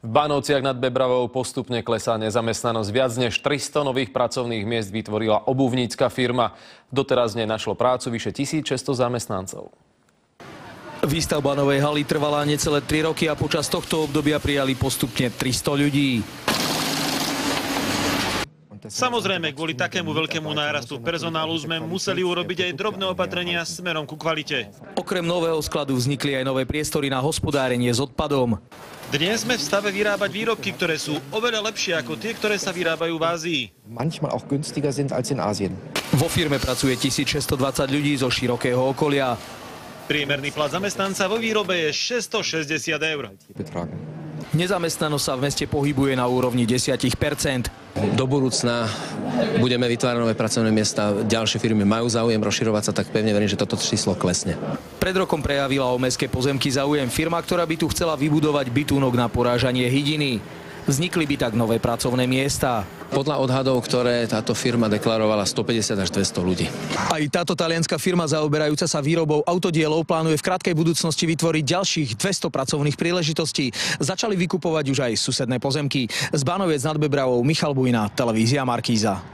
V Bánovciach nad Bebravou postupne klesá nezamestnanosť. Viac než 300 nových pracovných miest vytvorila obuvnícka firma. Doteraz v nej našlo prácu vyše 1600 zamestnancov. Výstavba novej haly trvala necelé 3 roky a počas tohto obdobia prijali postupne 300 ľudí. Samozrejme, kvôli takému veľkému nárastu personálu sme museli urobiť aj drobné opatrenia smerom ku kvalite. Okrem nového skladu vznikli aj nové priestory na hospodárenie s odpadom. Dnes sme v stave vyrábať výrobky, ktoré sú oveľa lepšie ako tie, ktoré sa vyrábajú v Ázii. Manchmal auch günstiger sind als in Asien. Vo firme pracuje 1620 ľudí zo širokého okolia. Priemerný plat zamestnanca vo výrobe je 660 eur. Nezamestnanosť sa v meste pohybuje na úrovni 10%. Do budúcna budeme vytvárať nové pracovné miesta. Ďalšie firmy majú záujem rozširovať sa, tak pevne verím, že toto číslo klesne. Pred rokom prejavila o mestské pozemky záujem firma, ktorá by tu chcela vybudovať bytunok na porážanie hydiny. Vznikli by tak nové pracovné miesta. Podľa odhadov, ktoré táto firma deklarovala, 150 až 200 ľudí. Aj táto talianska firma zaoberajúca sa výrobou autodielov plánuje v krátkej budúcnosti vytvoriť ďalších 200 pracovných príležitostí. Začali vykupovať už aj susedné pozemky. Z Bánoviec nad Bebravou Michal Bujna, televízia Markíza.